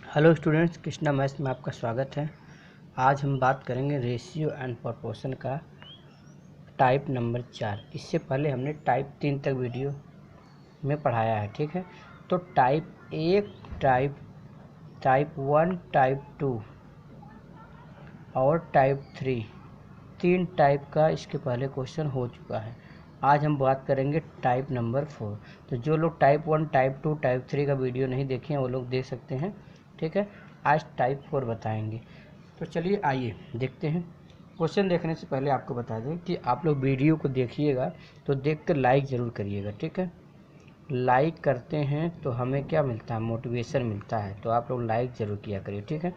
Hello students, Krishna maths में आपका स्वागत है। आज हम बात करेंगे रेशियो एंड प्रोपोर्शन का टाइप नंबर 4। इससे पहले हमने टाइप 3 तक वीडियो में पढ़ाया है, ठीक है। तो टाइप 1, टाइप 1, टाइप 2 और टाइप 3, 3 टाइप का इसके पहले क्वेश्चन हो चुका है। आज हम बात करेंगे टाइप नंबर 4। तो जो लोग टाइप 1, टाइप 2, टाइप 3 का वीडियो नहीं देखे हैं वो लोग देख सकते हैं, ठीक है। आज टाइप 4 बताएंगे। तो चलिए आइए देखते हैं। क्वेश्चन देखने से पहले आपको बता दें कि आप लोग वीडियो को देखिएगा तो देख कर लाइक ज़रूर करिएगा, ठीक है। लाइक करते हैं तो हमें क्या मिलता है, मोटिवेशन मिलता है। तो आप लोग लाइक ज़रूर किया करिए, ठीक है।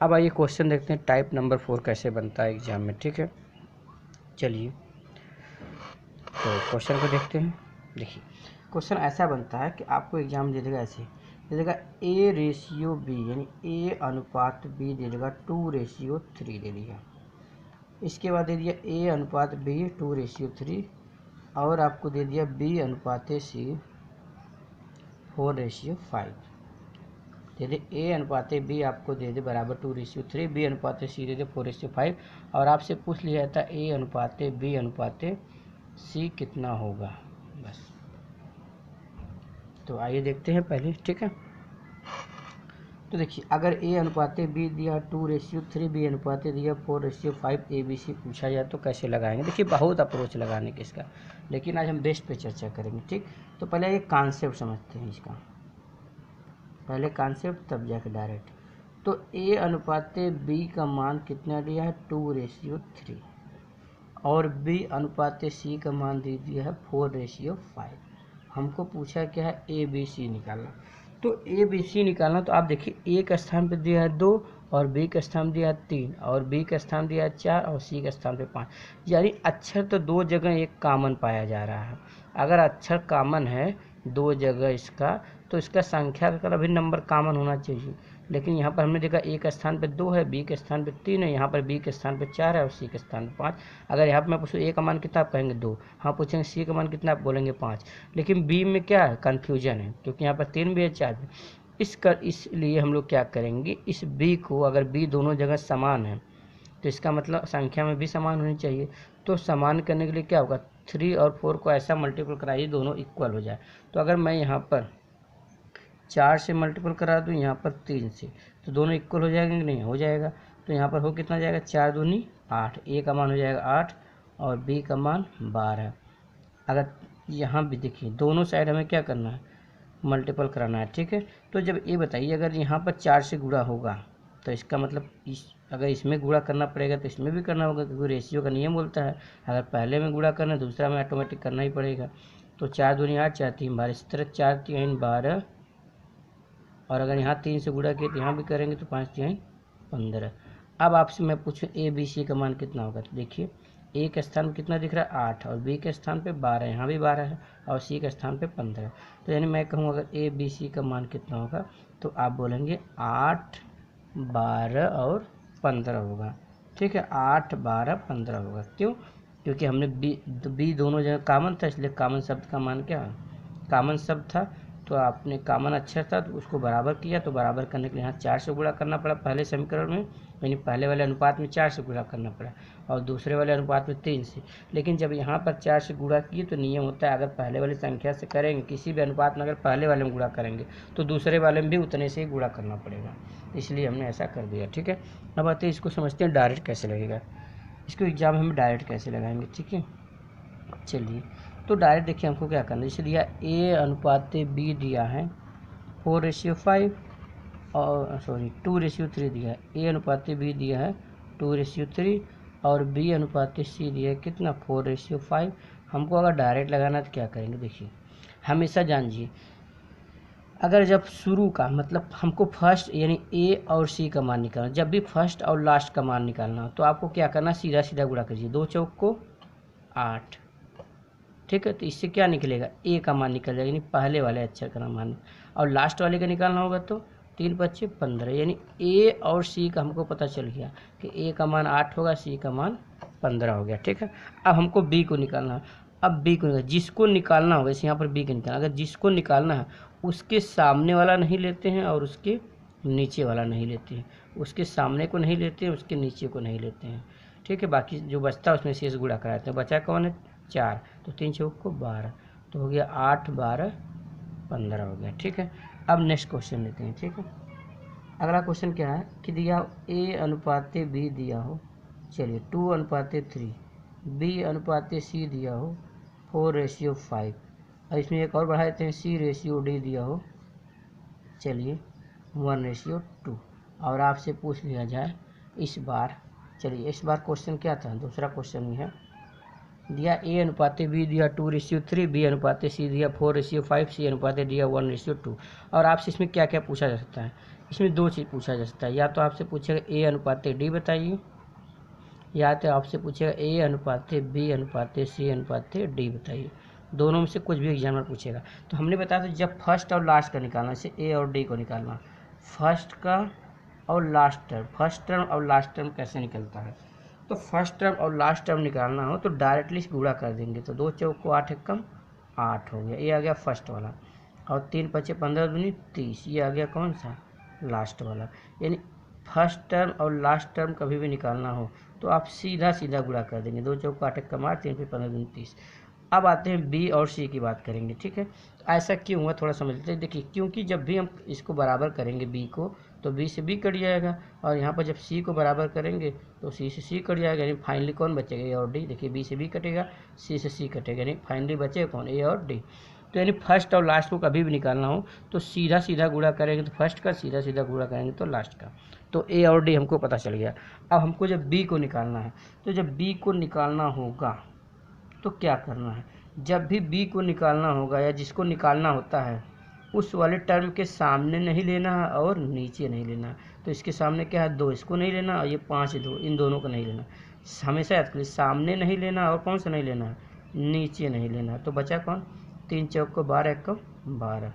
अब आइए क्वेश्चन देखते हैं टाइप नंबर 4 कैसे बनता है एग्जाम में, ठीक है। चलिए तो क्वेश्चन को देखते हैं। देखिए क्वेश्चन ऐसा बनता है कि आपको एग्जाम दे देगा ऐसे, दे देगा A रेशियो B, यानी A अनुपात B दे देगा 2:3 दे दिया। इसके बाद दे दिया A अनुपात B 2:3 और आपको दे दिया B अनुपात C 4:5। दे दे A अनुपात B आपको दे दे बराबर 2:3, B अनुपात C दे दे 4:5 और आपसे पूछ लिया जाता A अनुपात B अनुपात C कितना होगा, बस। तो आइए देखते हैं पहले, ठीक है। तो देखिए अगर A अनुपात B दिया 2:3, B अनुपात दिया 4:5, ABC पूछा जाए तो कैसे लगाएंगे। देखिए बहुत अप्रोच लगाने के इसका, लेकिन आज हम बेस्ट पे चर्चा करेंगे, ठीक। तो पहले ये कॉन्सेप्ट समझते हैं इसका, पहले कॉन्सेप्ट तब जाके डायरेक्ट। तो A अनुपात B का मान कितना दिया है 2:3 और B अनुपात C का मान दे दिया है 4:5। हमको पूछा क्या है, ABC निकालना। तो ABC निकालना तो आप देखिए A का स्थान पे दिया है 2 और B का स्थान दिया है 3 और B का स्थान दिया है 4 और C का स्थान पे 5, यानी अक्षर तो दो जगह एक कॉमन पाया जा रहा है। अगर अक्षर कॉमन है दो जगह इसका, तो इसका संख्या का अभी नंबर कॉमन होना चाहिए। लेकिन यहाँ पर हमने देखा A के स्थान पे 2 है, B के स्थान पे 3 है, यहाँ पर B के स्थान पे 4 है और C के स्थान पे 5। अगर यहाँ पर मैं पूछूँ A का मान कितना, आप कहेंगे 2। हाँ पूछेंगे C का मान कितना, आप बोलेंगे 5। लेकिन B में क्या है, कन्फ्यूजन है, क्योंकि यहाँ पर 3 भी है 4 भी। इसलिए हम लोग क्या करेंगे, इस B को, अगर B दोनों जगह समान है तो इसका मतलब संख्या में भी समान होनी चाहिए। तो समान करने के लिए क्या होगा, 3 और 4 को ऐसा मल्टीपल कराइए दोनों इक्वल हो जाए। तो अगर मैं यहाँ पर 4 से मल्टीपल करा दूँ, यहाँ पर 3 से, तो दोनों इक्वल हो जाएंगे कि नहीं, हो जाएगा। तो यहाँ पर हो कितना जाएगा, 4 दूनी 8, A का मान हो जाएगा 8 और B का मान 12। अगर यहाँ भी देखिए दोनों साइड हमें क्या करना है, मल्टीपल कराना है, ठीक है। तो जब ये बताइए अगर यहाँ पर 4 से गुणा होगा तो इसका मतलब अगर इसमें गुणा करना पड़ेगा तो इसमें भी करना होगा, क्योंकि रेशियो का नियम बोलता है अगर पहले में गुणा करना दूसरा में ऑटोमेटिक करना ही पड़ेगा। तो 4 दूनी 8, 4 3 12, इसी तरह 4 3 12 और अगर यहाँ 3 से गुणा किया तो यहाँ भी करेंगे तो 5 3 15। अब आपसे मैं पूछूं ABC का मान कितना होगा। तो देखिए A के स्थान पे कितना दिख रहा है 8 और B के स्थान पे 12, यहाँ भी 12 है और C के स्थान पे 15। तो यानी मैं कहूँ अगर ABC का मान कितना होगा तो आप बोलेंगे 8 12 और 15 होगा, ठीक है। 8 12 15 होगा, क्यों, क्योंकि हमने B दोनों जगह कॉमन था, इसलिए कॉमन शब्द का मान क्या है, कॉमन शब्द था। तो आपने कॉमन अक्षर था तो उसको बराबर किया, तो बराबर करने के लिए यहाँ 4 से गुणा करना पड़ा पहले समीकरण में, यानी पहले वाले अनुपात में 4 से गुणा करना पड़ा और दूसरे वाले अनुपात में 3 से। लेकिन जब यहाँ पर 4 से गुणा किए तो नियम होता है अगर पहले वाली संख्या से करेंगे किसी भी अनुपात में, अगर पहले वाले में गुणा करेंगे तो दूसरे वाले में भी उतने से ही गुणा करना पड़ेगा, इसलिए हमने ऐसा कर दिया, ठीक है। अब आते हैं इसको समझते हैं डायरेक्ट कैसे लगेगा, इसको एग्जाम में डायरेक्ट कैसे लगाएंगे, ठीक है। चलिए तो डायरेक्ट देखिए हमको क्या करना है, जैसे दिया A अनुपात B दिया है 4:5 और 2:3 दिया है। A अनुपात B दिया है 2:3 और B अनुपात C दिया है कितना 4:5। हमको अगर डायरेक्ट लगाना तो क्या करेंगे, देखिए हमेशा जानिए अगर जब शुरू का मतलब हमको फर्स्ट यानी A और C का मान निकालना, जब भी फर्स्ट और लास्ट का मान निकालना हो तो आपको क्या करना, सीधा सीधा गुणा कीजिए, 2 चौक को 8, ठीक है। तो इससे क्या निकलेगा, A का मान निकल जाएगा, यानी पहले वाले अक्षर का मान, और लास्ट वाले का निकालना होगा तो 3 5 15, यानी A और C का हमको पता चल गया कि A का मान 8 होगा, C का मान 15 हो गया, ठीक है। अब हमको B को निकालना है। अब B को जिसको निकालना होगा, इसे यहाँ पर B का निकालना, अगर जिसको निकालना है उसके सामने वाला नहीं लेते हैं और उसके नीचे वाला नहीं लेते हैं, उसके सामने को नहीं लेते हैं, उसके नीचे को नहीं लेते हैं, ठीक है। बाकी जो बचता है उसमें शेष गुणा कराते हैं। बचा कौन है? 4, तो 3 चौक को 12, तो हो गया 8 12 15 हो गया, ठीक है। अब नेक्स्ट क्वेश्चन लेते हैं, ठीक है। अगला क्वेश्चन क्या है कि दिया A अनुपाते B दिया हो, चलिए 2 अनुपाते 3, B अनुपाते C दिया हो 4:5, और इसमें एक और बढ़ा देते हैं C/D दिया हो, चलिए 1:2, और आपसे पूछ लिया जाए इस बार, चलिए इस बार क्वेश्चन क्या था, दूसरा क्वेश्चन ही है। दिया A अनुपाते B दिया 2:3, B अनुपाते C दिया 4:5, C अनुपाते दिया 1:2, और आपसे इसमें क्या क्या पूछा जा सकता है? इसमें दो चीज़ पूछा जा सकता है, या तो आपसे पूछेगा A अनुपाते D बताइए, या तो आपसे पूछेगा A अनुपाते B अनुपाते C अनुपाते D बताइए। दोनों में से कुछ भी एग्जामिनर पूछेगा। तो हमने बताया था जब फर्स्ट और लास्ट का निकालना, जैसे A और D को निकालना, फर्स्ट का और लास्ट टर्म, फर्स्ट टर्म और लास्ट टर्म कैसे निकलता है? तो फर्स्ट टर्म और लास्ट टर्म निकालना हो तो डायरेक्टली गुणा कर देंगे, तो 2 चौक को 8 एकम 8 हो गया, ये आ गया फर्स्ट वाला, और 3 5 15 दूनी 30, ये आ गया कौन सा? लास्ट वाला। यानी फर्स्ट टर्म और लास्ट टर्म कभी भी निकालना हो तो आप सीधा सीधा गुणा कर देंगे, 2 चौक को 8 एकम 8, 3 15 दूनी 30। अब आते हैं बी और सी की बात करेंगे, ठीक है। तो ऐसा क्यों हुआ थोड़ा समझ लेते हैं। देखिए क्योंकि जब भी हम इसको बराबर करेंगे बी को, तो बी से बी कट जाएगा, और यहाँ पर जब सी को बराबर करेंगे तो सी से सी कट जाएगा, यानी फाइनली कौन बचेगा? ए और डी। देखिए बी से बी कटेगा, सी से सी कटेगा, यानी फाइनली बचेगा कौन? ए और डी। तो यानी फर्स्ट और लास्ट को कभी भी निकालना हो तो सीधा सीधा गुणा करेंगे तो फर्स्ट का, सीधा सीधा गुणा करेंगे तो लास्ट का। तो ए और डी हमको पता चल गया। अब हमको जब बी को निकालना है, तो जब बी को निकालना होगा तो क्या करना है? जब भी बी को निकालना होगा या जिसको निकालना होता है उस वाले टर्म के सामने नहीं लेना है और नीचे नहीं लेना है। तो इसके सामने क्या है? 2, इसको नहीं लेना, और ये 5 2, इन दोनों को नहीं लेना। हमेशा याद करिए, सामने नहीं लेना और कौन सा नहीं लेना है? नीचे नहीं लेना। तो बचा कौन? 3 चौक को 12 एकम 12।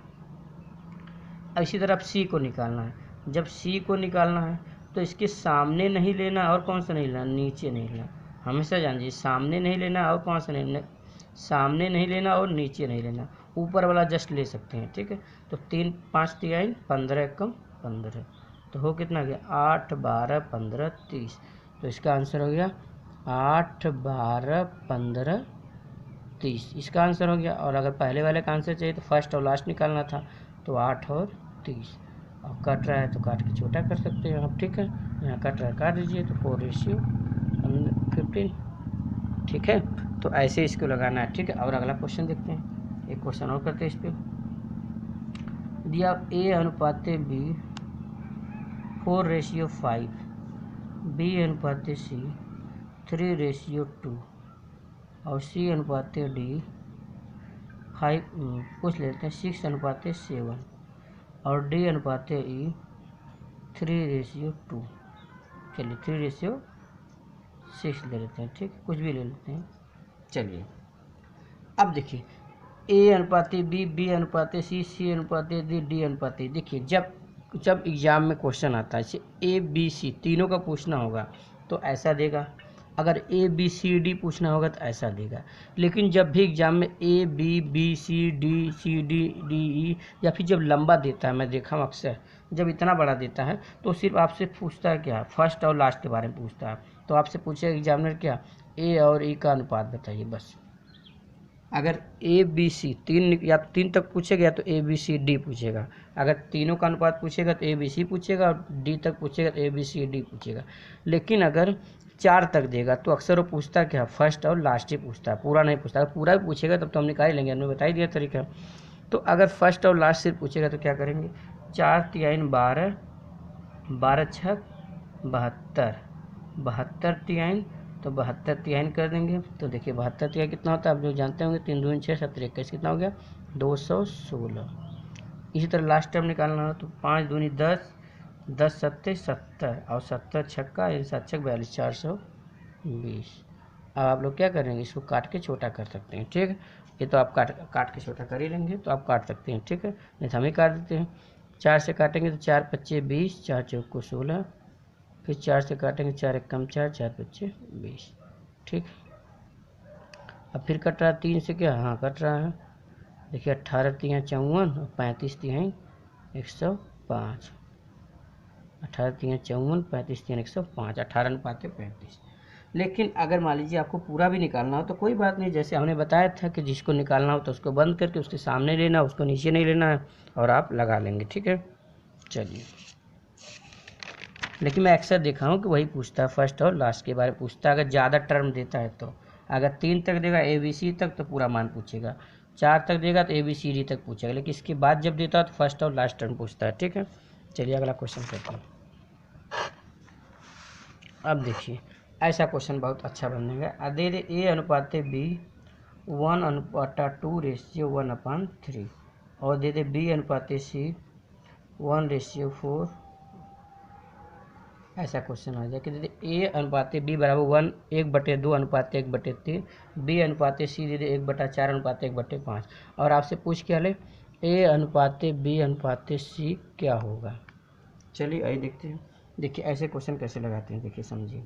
अब इसी तरह सी को निकालना है। जब सी को निकालना है तो इसके सामने नहीं लेना और कौन सा नहीं लेना? नीचे नहीं लेना। हमेशा जान लीजिए, सामने नहीं लेना और कौन सा नहीं लेना? सामने नहीं लेना और नीचे नहीं लेना, ऊपर वाला जस्ट ले सकते हैं, ठीक है। तो 3 5 3 15 एकम 15, तो हो कितना गया? 8 12 15 30। तो इसका आंसर हो गया 8 12 15 30, इसका आंसर हो गया। और अगर पहले वाले का आंसर चाहिए तो फर्स्ट और लास्ट निकालना था, तो 8 और 30। अब कट रहा है तो काट के छोटा कर सकते हैं आप, ठीक है। यहाँ कट रहा है, काट दीजिए, तो 4:15, ठीक है। तो ऐसे इसको लगाना है, ठीक है। और अगला क्वेश्चन देखते हैं, एक क्वेश्चन और करते हैं इस पर। दिया A अनुपाते B 4:5, B अनुपाते C 3:2, और C अनुपाते D 5, पूछ लेते हैं 6 अनुपाते 7, और D अनुपाते E 3:2। चलिए 3:6 ले लेते हैं, ठीक है, कुछ भी ले लेते हैं। चलिए अब देखिए A अनुपाते B, B अनुपाते C, C अनुपाते D, D अनुपाते। देखिए जब एग्जाम में क्वेश्चन आता है A B C तीनों का पूछना होगा तो ऐसा देगा, अगर A B C D पूछना होगा तो ऐसा देगा। लेकिन जब भी एग्जाम में A B B C D D E, या फिर जब लंबा देता है, मैं देखा हूँ अक्सर जब इतना बड़ा देता है तो सिर्फ आपसे पूछता है क्या? फर्स्ट और लास्ट के बारे में पूछता है। तो आपसे पूछेगा एग्जामिनर क्या? A और E का अनुपात बताइए, बस। अगर A B C तीन या तो 3 तक पूछेगा या तो A B C D पूछेगा। अगर तीनों का अनुपात पूछेगा तो A B C पूछेगा, और D तक पूछेगा तो A B C D पूछेगा। लेकिन अगर 4 तक देगा तो अक्सर वो पूछता क्या? फर्स्ट और लास्ट ही पूछता है, पूरा नहीं पूछता। अगर पूरा भी पूछेगा तब तो हम निकाल लेंगे, हमने बता ही दिया तरीका। तो अगर फर्स्ट और लास्ट सिर्फ पूछेगा तो क्या करेंगे? 4 3 12, 12 6 72, 72 3, तो 72 3 कर देंगे। तो देखिए 72 3 कितना होता है, आप जो जानते होंगे, 3 दूनी 6 7 21, कितना हो गया? 216। इसी तरह लास्ट टर्म निकालना हो तो 5 दूनी 10, 10 7 70, और 70 छक्का 7 छक 42, 420। अब आप लोग क्या करेंगे? इसको काट के छोटा कर सकते हैं, ठीक है। ये तो आप काट के छोटा कर ही लेंगे, तो आप काट सकते हैं, ठीक है। नहीं तो हम ही काट देते हैं। 4 से काटेंगे तो 4 5 20, 4 चौक को 16, फिर 4 से काटेंगे 4 एकम 4, 4 5 20, ठीक। अब फिर कट रहा है 3 से, क्या? हाँ कट रहा है। देखिए 18 3 54, और 35 3 105। 18 3 54, 35 3 105, 18:35। लेकिन अगर मान लीजिए आपको पूरा भी निकालना हो तो कोई बात नहीं, जैसे हमने बताया था कि जिसको निकालना हो तो उसको बंद करके उसके सामने लेना, उसको नीचे नहीं लेना है और आप लगा लेंगे। ठीक है, चलिए। लेकिन मैं अक्सर देखा हूँ कि वही पूछता है, फर्स्ट और लास्ट के बारे में पूछता है। अगर ज़्यादा टर्म देता है तो, अगर 3 तक देगा ABC तक तो पूरा मान पूछेगा, 4 तक देगा तो ABCD तक पूछेगा, लेकिन इसके बाद जब देता है तो फर्स्ट और लास्ट टर्म पूछता है। ठीक है, चलिए अगला क्वेश्चन करते हैं। अब देखिए ऐसा क्वेश्चन बहुत अच्छा बनेगा। दे दे A/B 1/2:1/3 और दे दे B/C 1/4। ऐसा क्वेश्चन आ जाए कि दे A/B बराबर 1/2:1/3, B/C दे दे 1/4:1/5 और आपसे पूछ क्या ले A/B/C क्या होगा। चलिए आइए देखते हैं। देखिए ऐसे क्वेश्चन कैसे लगाते हैं, देखिए समझिए।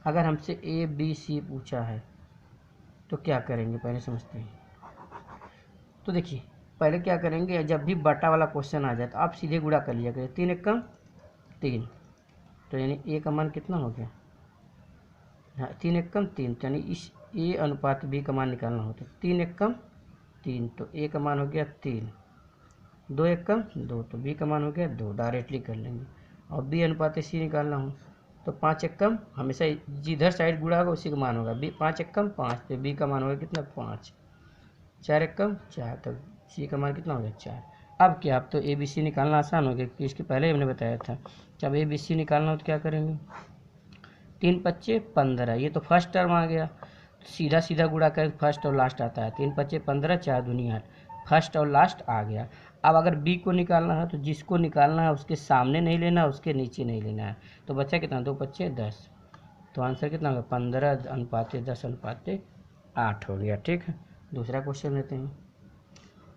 अगर हमसे ABC पूछा है तो क्या करेंगे पहले समझते हैं। तो देखिए पहले क्या करेंगे, जब भी बटा वाला क्वेश्चन आ जाए तो आप सीधे गुणा कर लिया करें। 3 एकम 3, तो यानी A का मान कितना हो गया, हाँ 3 एकम 3, तो यानी इस A/B का मान निकालना होता है। 3 एकम 3, तो A का मान हो गया 3, 2 एकम 2, तो B का मान हो गया 2, डायरेक्टली कर लेंगे। और B/C निकालना हो तो 5 एकम, हमेशा जिधर साइड गुणा होगा उसी का मान होगा। 5 एकम 5, तो B का मान होगा कितना 5, 4 एकम 4, तो C का मान कितना हो गया 4। अब क्या, अब तो ABC निकालना आसान हो गया क्योंकि इसके पहले हमने बताया था। जब ABC निकालना हो तो क्या करेंगे, 3 5 15, ये तो फर्स्ट टर्म आ गया, सीधा सीधा गुणा कर फर्स्ट और लास्ट आता है। 3 5 15, 4 दूनी 8, फर्स्ट और लास्ट आ गया। अब अगर B को निकालना है तो जिसको निकालना है उसके सामने नहीं लेना, उसके नीचे नहीं लेना है। तो बच्चा कितना, 2 5 10, तो आंसर कितना होगा 15:10:8 हो गया। ठीक है, दूसरा क्वेश्चन लेते हैं।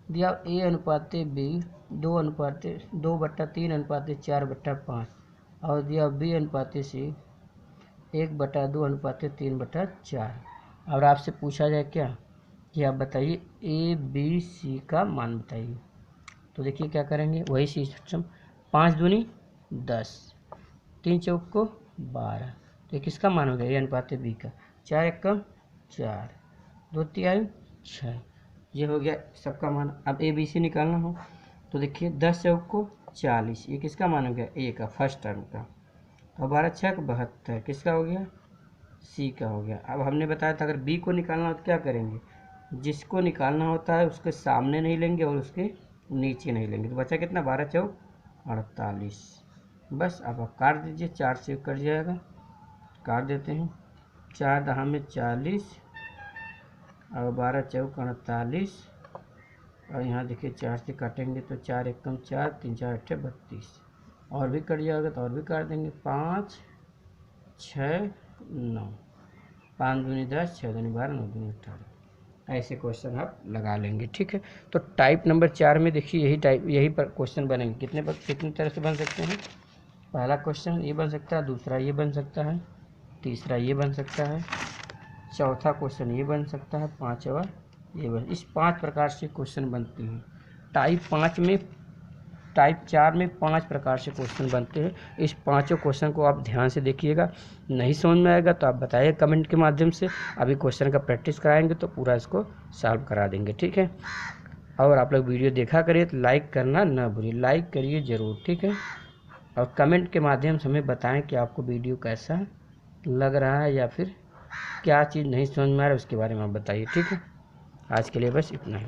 दिया A/B 2/3:4/5 और दिया B/C 1/2:3/4। और आपसे पूछा जाए क्या कि आप बताइए ABC का मान बताइए। तो देखिए क्या करेंगे, वही सिस्टम, 5 दूनी 10, 3 चौक को 12, तो ये किसका मान हो गया A/B का, 4 एकम 4, 2 तिहाई 6, ये हो गया सबका मान। अब ABC निकालना हो तो देखिए 10 चौक को 40, ये किसका मान हो गया A का, फर्स्ट टर्म का। और 12 6 72, किसका हो गया C का हो गया। अब हमने बताया था अगर B को निकालना हो तो क्या करेंगे, जिसको निकालना होता है उसके सामने नहीं लेंगे और उसके नीचे नहीं लेंगे। तो बचा कितना 12 चौक 48, बस अब आप काट दीजिए, 4 से कट जाएगा, काट देते हैं। 4 दहा में 40 और 12 चौक 48 और यहाँ देखिए 4 से काटेंगे तो 4 एकम 4, 3 4 8 32, और भी कट जाएगा तो और भी काट देंगे। 5 6 9, 5 दूनी 10, 6 दूनी 12, 9 दूनी 18, ऐसे क्वेश्चन आप लगा लेंगे। ठीक है, तो टाइप नंबर 4 में देखिए यही पर क्वेश्चन बनेंगे। कितनी तरह से बन सकते हैं। पहला क्वेश्चन ये बन सकता है, दूसरा ये बन सकता है, तीसरा ये बन सकता है, चौथा क्वेश्चन ये बन सकता है, पांचवा ये बन, इस 5 प्रकार से क्वेश्चन बनते हैं। टाइप 4 में 5 प्रकार से क्वेश्चन बनते हैं। इस 5 क्वेश्चन को आप ध्यान से देखिएगा, नहीं समझ में आएगा तो आप बताइए कमेंट के माध्यम से। अभी क्वेश्चन का प्रैक्टिस कराएंगे तो पूरा इसको सॉल्व करा देंगे। ठीक है, और आप लोग वीडियो देखा करिए तो लाइक करना ना भूलिए, लाइक करिए ज़रूर। ठीक है, और कमेंट के माध्यम से हमें बताएं कि आपको वीडियो कैसा लग रहा है या फिर क्या चीज़ नहीं समझ में आ रहा है उसके बारे में आप बताइए। ठीक है, आज के लिए बस इतना ही।